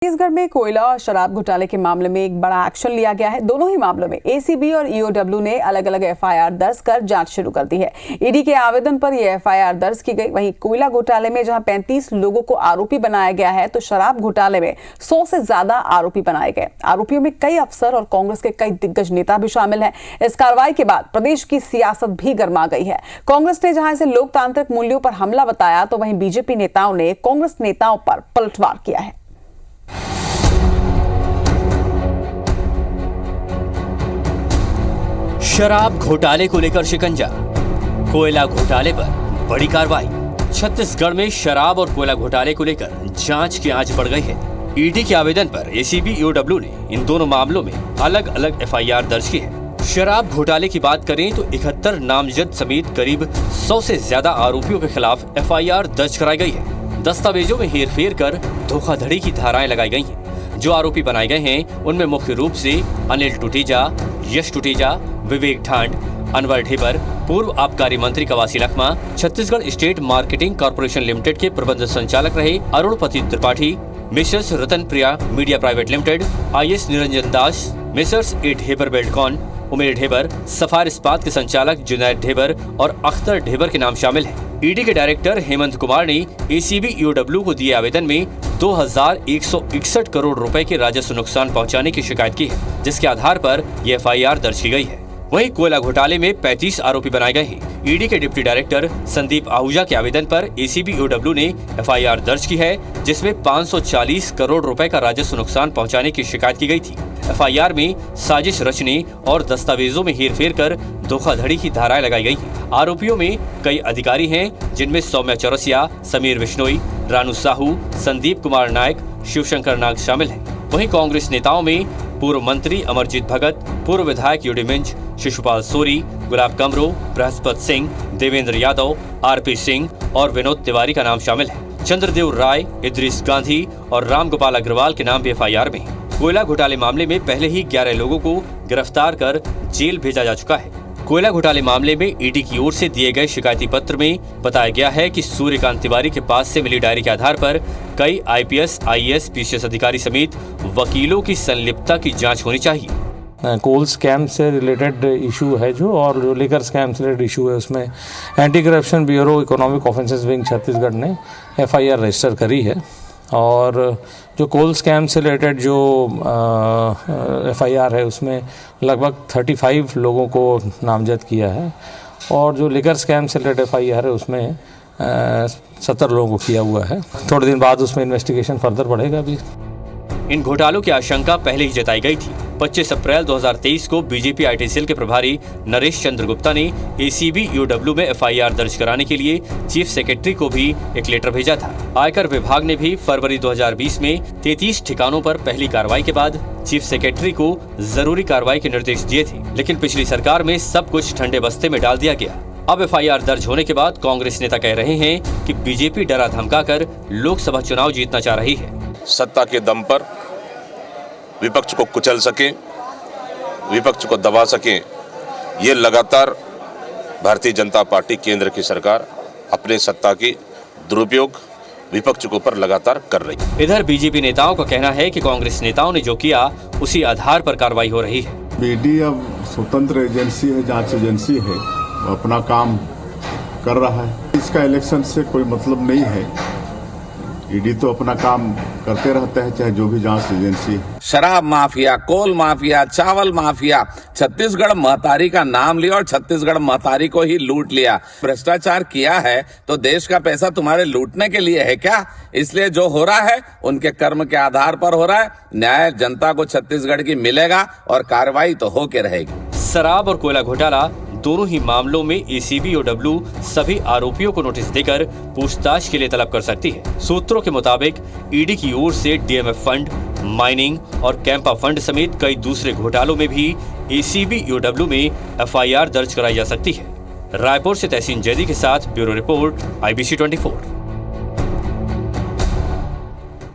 छत्तीसगढ़ में कोयला और शराब घोटाले के मामले में एक बड़ा एक्शन लिया गया है। दोनों ही मामलों में एसीबी और ईओडब्ल्यू ने अलग अलग एफआईआर दर्ज कर जांच शुरू कर दी है। ईडी के आवेदन पर यह एफआईआर दर्ज की गई। वहीं कोयला घोटाले में जहां 35 लोगों को आरोपी बनाया गया है, तो शराब घोटाले में 100 से ज्यादा आरोपी बनाए गए। आरोपियों में कई अफसर और कांग्रेस के कई दिग्गज नेता भी शामिल है। इस कार्रवाई के बाद प्रदेश की सियासत भी गर्मा गई है। कांग्रेस ने जहां इसे लोकतांत्रिक मूल्यों पर हमला बताया, तो वहीं बीजेपी नेताओं ने कांग्रेस नेताओं पर पलटवार किया है। शराब घोटाले को लेकर शिकंजा, कोयला घोटाले पर बड़ी कार्रवाई। छत्तीसगढ़ में शराब और कोयला घोटाले को लेकर जांच की आंच बढ़ गई है। ईडी के आवेदन पर एसीबी ईओडब्ल्यू ने इन दोनों मामलों में अलग अलग एफआईआर दर्ज की है। शराब घोटाले की बात करें तो 71 नामजद समेत करीब 100 से ज्यादा आरोपियों के खिलाफ एफआईआर दर्ज कराई गई है। दस्तावेजों में हेरफेर कर धोखाधड़ी की धाराएं लगाई गई हैं। जो आरोपी बनाए गए हैं उनमें मुख्य रूप से अनिल टुटेजा, यश टुटेजा, विवेक ढांड, अनवर ढेबर, पूर्व आबकारी मंत्री Kawasi Lakhma, Chhattisgarh state marketing corporation limited के प्रबंध संचालक रहे Arunpati Tripathi, Mrs Ratan Priya media private limited, IAS Niranjan Das, Mrs A Dhebar Beldcon, Umer Dhebar, Safar Ispat के संचालक जुनैद ढेबर और अख्तर ढेबर के नाम शामिल है। ईडी के डायरेक्टर हेमंत कुमार ने एसीबी ईओडब्ल्यू को दिए आवेदन में 2161 करोड़ रुपए के राजस्व नुकसान पहुंचाने की शिकायत की है, जिसके आधार पर यह एफआईआर दर्ज की गई है। वहीं कोयला घोटाले में 35 आरोपी बनाए गए हैं। ईडी के डिप्टी डायरेक्टर संदीप आहूजा के आवेदन पर एसीबी ईओडब्ल्यू ने एफआईआर दर्ज की है, जिसमें 540 करोड़ रुपए का राजस्व नुकसान पहुंचाने की शिकायत की गई थी। एफआईआर में साजिश रचने और दस्तावेजों में हेरफेर कर धोखाधड़ी की धाराएं लगाई गई हैं। आरोपियों में कई अधिकारी हैं, जिनमें सौम्या चौरसिया, समीर बिश्नोई, रानू साहू, संदीप कुमार नायक, शिवशंकर नाग शामिल हैं। वहीं कांग्रेस नेताओं में पूर्व मंत्री अमरजीत भगत, पूर्व विधायक UD Minz, Shishupal sorry, Gulab Kamro, Brihaspati Singh, Devendra Yadav, RP Singh और विनोद तिवारी का नाम शामिल है। चंद्रदेव राय, इद्रिस गांधी और रामगोपाल अग्रवाल के नाम भी एफआईआर में है। कोयला घोटाले मामले में पहले ही 11 लोगों को गिरफ्तार कर जेल भेजा जा चुका है। कोयला घोटाले मामले में ईडी की ओर से दिए गए शिकायती पत्र में बताया गया है कि सूर्यकांत तिवारी के पास से मिली डायरी के आधार पर कई आईपीएस, आईएएस, पीसीएस अधिकारी समेत वकीलों की संलिप्तता की जांच होनी चाहिए। कोल स्कैम से रिलेटेड इशू है और जो लिकर स्कैम से रिलेटेड इशू है, उसमें anti corruption bureau economic offences wing Chhattisgarh ने एफआईआर रजिस्टर करी है। और जो कोल स्कैम से रिलेटेड जो एफआईआर है, उसमें लगभग 35 लोगों को नामजद किया है। और जो लिकर स्कैम से रिलेटेड एफआईआर है, उसमें 70 लोगों को किया हुआ है। थोड़े दिन बाद उसमें इन्वेस्टिगेशन फर्दर बढ़ेगा भी। इन घोटालों की आशंका पहले ही जताई गई थी। 25 अप्रैल 2023 को बीजेपी आईटी सेल के प्रभारी नरेश चंद्र गुप्ता ने एसीबी ईओडब्ल्यू में एफआईआर दर्ज कराने के लिए चीफ सेक्रेटरी को भी एक लेटर भेजा था। आयकर विभाग ने भी फरवरी 2020 में 33 ठिकानों पर पहली कार्रवाई के बाद चीफ सेक्रेटरी को जरूरी कार्रवाई के निर्देश दिए थे, लेकिन पिछली सरकार में सब कुछ ठंडे बस्ते में डाल दिया गया। अब एफआईआर दर्ज होने के बाद कांग्रेस नेता कह रहे हैं कि बीजेपी डरा धमकाकर लोकसभा चुनाव जीतना चाह रही है। सत्ता के दम पर विपक्ष को कुचल सके, विपक्ष को दबा सके, ये लगातार भारतीय जनता पार्टी केंद्र की सरकार अपने सत्ता की दुरुपयोग विपक्ष के ऊपर लगातार कर रही है। इधर बीजेपी नेताओं का कहना है कि कांग्रेस नेताओं ने जो किया उसी आधार पर कार्रवाई हो रही है। ईडी अब स्वतंत्र एजेंसी है, जांच एजेंसी है, अपना काम कर रहा है। इसका इलेक्शन से कोई मतलब नहीं है। ईडी तो अपना काम करते रहता है, चाहे जो भी जांच एजेंसी है। शराब माफिया, कोल माफिया, चावल माफिया, छत्तीसगढ़ महतारी का नाम लिया और छत्तीसगढ़ महतारी को ही लूट लिया। भ्रष्टाचार किया है तो देश का पैसा तुम्हारे लूटने के लिए है क्या? इसलिए जो हो रहा है उनके कर्म के आधार पर हो रहा है। न्याय जनता को छत्तीसगढ़ की मिलेगा और कार्रवाई तो होके रहेगी। शराब और कोयला घोटाला दोनों ही मामलों में एसीबी ईओडब्ल्यू सभी आरोपियों को नोटिस देकर पूछताछ के लिए तलब कर सकती है। सूत्रों के मुताबिक ईडी की ओर से डीएमएफ फंड, माइनिंग और कैंपा फंड समेत कई दूसरे घोटालों में भी एसीबी ईओडब्ल्यू में एफआईआर दर्ज कराई जा सकती है। रायपुर से तहसीन जैदी के साथ ब्यूरो रिपोर्ट, IBC 24।